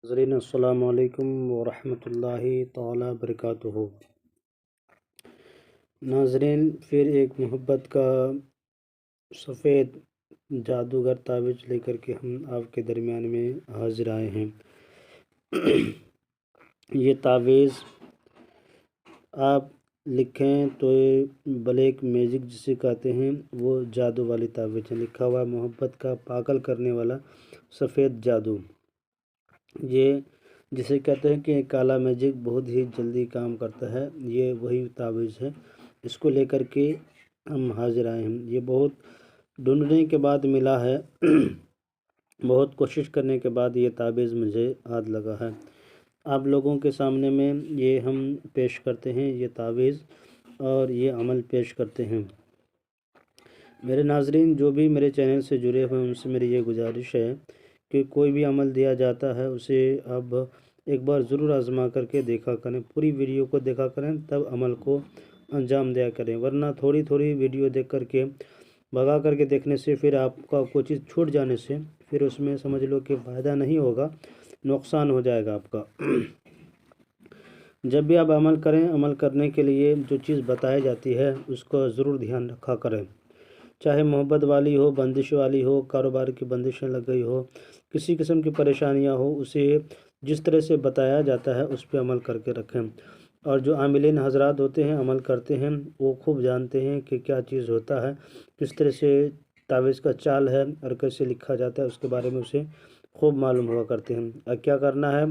ناظرین السلام علیکم ورحمۃ اللہ تعالی وبرکاتہ۔ ناظرین، پھر ایک محبت کا سفید جادوگر تعویذ لے کر کے ہم آپ کے درمیان میں حاضر آئے ہیں۔ یہ تعویذ آپ لکھیں تو یہ بلیک میجک جسے کہتے ہیں، وہ جادو والی تعویذ ہے۔ لکھا ہوا محبت کا پاگل کرنے والا سفید جادو، یہ جسے کہتے ہیں کہ کالا میجک بہت ہی جلدی کام کرتا ہے، یہ وہی تعویذ ہے۔ اس کو لے کر کے ہم حاضر آئے ہیں۔ یہ بہت ڈھونڈنے کے بعد ملا ہے، بہت کوشش کرنے کے بعد یہ تعویذ مجھے ہاتھ لگا ہے۔ آپ لوگوں کے سامنے میں یہ ہم پیش کرتے ہیں، یہ تعویذ اور یہ عمل پیش کرتے ہیں۔ میرے ناظرین، جو بھی میرے چینل سے جڑے ہوئے ہیں ان سے میری یہ گزارش ہے کہ کوئی بھی عمل دیا جاتا ہے اسے اب ایک بار ضرور آزما کر کے دیکھا کریں، پوری ویڈیو کو دیکھا کریں، تب عمل کو انجام دیا کریں، ورنہ تھوڑی تھوڑی ویڈیو دیکھ کر کے بھگا کر کے دیکھنے سے پھر آپ کا کوئی چیز چھوٹ جانے سے پھر اس میں سمجھ لو کہ فائدہ نہیں ہوگا، نقصان ہو جائے گا آپ کا۔ جب بھی آپ عمل کریں، عمل کرنے کے لیے جو چیز بتائی جاتی ہے اس کو ضرور دھیان رکھا کریں، چاہے محبت والی ہو، بندش والی ہو، کاروبار کی بندشیں لگ گئی ہو، کسی قسم کی پریشانیاں ہو، اسے جس طرح سے بتایا جاتا ہے اس پہ عمل کر کے رکھیں۔ اور جو عاملین حضرات ہوتے ہیں، عمل کرتے ہیں، وہ خوب جانتے ہیں کہ کیا چیز ہوتا ہے، کس طرح سے تعویذ کا چال ہے اور کیسے لکھا جاتا ہے، اس کے بارے میں اسے خوب معلوم ہوا کرتے ہیں۔ اب کیا کرنا ہے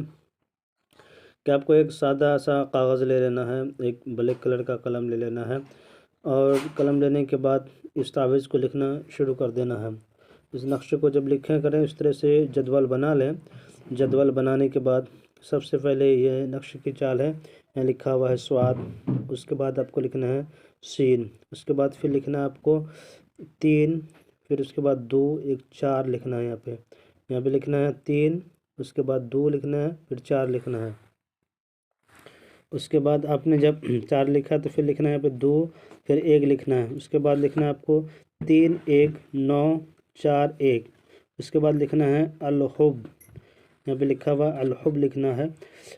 کہ آپ کو ایک سادہ سا کاغذ لے لینا ہے، ایک بلیک کلر کا قلم لے لینا ہے، اور قلم لینے کے بعد اس تعویذ کو لکھنا شروع کر دینا ہے۔ اس نقشے کو جب لکھیں کریں اس طرح سے جدول بنا لیں۔ جدول بنانے کے بعد سب سے پہلے یہ نقشے کی چال ہے، یہاں لکھا ہوا ہے سواد، اس کے بعد آپ کو لکھنا ہے سین، اس کے بعد پھر لکھنا ہے آپ کو 3، پھر اس کے بعد 2، ایک 4 لکھنا ہے، یہاں پہ لکھنا ہے 3، اس کے بعد 2 لکھنا ہے، پھر 4 لکھنا ہے۔ اس کے بعد آپ نے جب 4 لکھا تو پھر لکھنا ہے یہاں پہ 2، پھر 1 لکھنا ہے، اس کے بعد لکھنا ہے آپ کو 3 1 9 4 1، اس کے بعد لکھنا ہے الحب، یہاں پہ لکھا ہوا الحب لکھنا ہے۔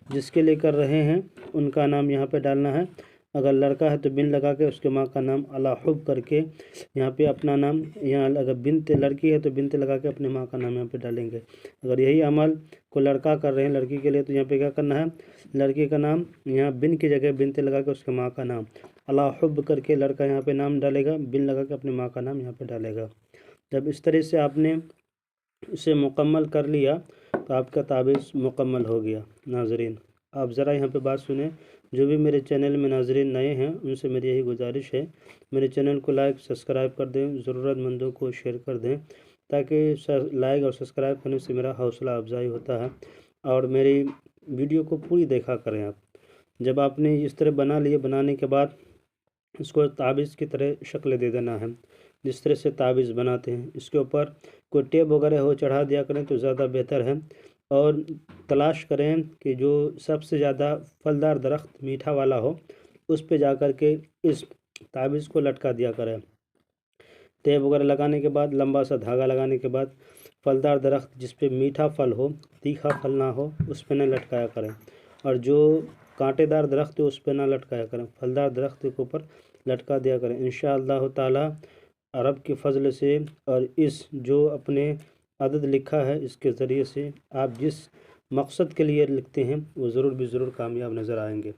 جس کے لے کر رہے ہیں ان کا نام یہاں پہ ڈالنا ہے، اگر لڑکا ہے تو بن لگا کے اس کے ماں کا نام الحب کر کے یہاں پہ اپنا نام، یہاں اگر بنت لڑکی ہے تو بنت لگا کے اپنے ماں کا نام یہاں پہ ڈالیں گے۔ اگر یہی عمل کو لڑکا کر رہے ہیں لڑکی کے لیے تو یہاں پہ کیا کرنا ہے، لڑکی کا نام یہاں بن کی جگہ بنت لگا کے اس کے ماں کا نام الحب کر کے لڑکا یہاں پہ نام ڈالے گا، بن لگا کے اپنے ماں کا نام یہاں پہ ڈالے گا۔ جب اس طرح سے آپ نے اسے مکمل کر لیا تو آپ کا تعویذ مکمل ہو گیا۔ ناظرین، آپ ذرا یہاں پہ بات سنیں، جو بھی میرے چینل میں ناظرین نئے ہیں ان سے میری یہی گزارش ہے، میرے چینل کو لائک سبسکرائب کر دیں، ضرورت مندوں کو شیئر کر دیں، تاکہ لائک اور سبسکرائب کرنے سے میرا حوصلہ افزائی ہوتا ہے، اور میری ویڈیو کو پوری دیکھا کریں آپ۔ جب آپ نے اس طرح بنا لیے، بنانے کے بعد اس کو تعویذ کی طرح شکل دے دینا ہے، جس طرح سے تعویذ بناتے ہیں۔ اس کے اوپر کوئی ٹیپ وغیرہ ہو چڑھا دیا کریں تو زیادہ بہتر ہے، اور تلاش کریں کہ جو سب سے زیادہ پھلدار درخت میٹھا والا ہو اس پہ جا کر کے اس تعویذ کو لٹکا دیا کریں۔ ٹیپ وغیرہ لگانے کے بعد، لمبا سا دھاگا لگانے کے بعد پھلدار درخت جس پہ میٹھا پھل ہو، تیکھا پھل نہ ہو، اس پہ نہ لٹکایا کریں، اور جو کانٹے دار درخت ہے اس پہ نہ لٹکایا کریں، پھلدار درخت کے اوپر لٹکا دیا کریں۔ انشاءاللہ تعالی رب کے فضل سے اور اس جو اپنے عدد لکھا ہے اس کے ذریعے سے آپ جس مقصد کے لیے لکھتے ہیں وہ ضرور بھی ضرور کامیاب نظر آئیں گے۔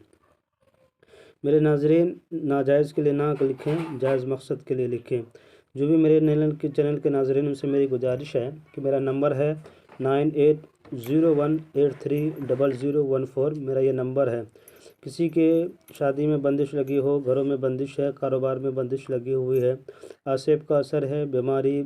میرے ناظرین، ناجائز کے لیے نہ لکھیں، جائز مقصد کے لیے لکھیں۔ جو بھی میرے چینل کے ناظرین ان سے میری گزارش ہے کہ میرا نمبر ہے 9801830014، میرا یہ نمبر ہے۔ کسی کے شادی میں بندش لگی ہو، گھروں میں بندش ہے، کاروبار میں بندش لگی ہوئی ہے، آسیب کا اثر ہے، بیماری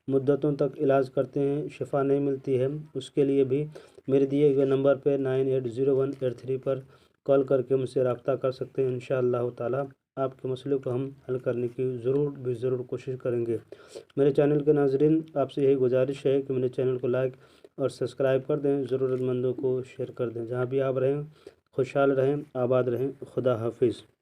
مدتوں تک علاج کرتے ہیں، شفا نہیں ملتی ہے، اس کے لیے بھی میرے دیے ہوئے نمبر پہ 980183 پر کال کر کے مجھ سے رابطہ کر سکتے ہیں۔ انشاءاللہ تعالی آپ کے مسئلے کو ہم حل کرنے کی ضرور کوشش کریں گے۔ میرے چینل کے ناظرین، آپ سے یہی گزارش ہے کہ میرے چینل کو لائک اور سبسکرائب کر دیں، ضرورت مندوں کو شیئر کر دیں۔ جہاں بھی آپ رہیں خوشحال رہیں، آباد رہیں۔ خدا حافظ۔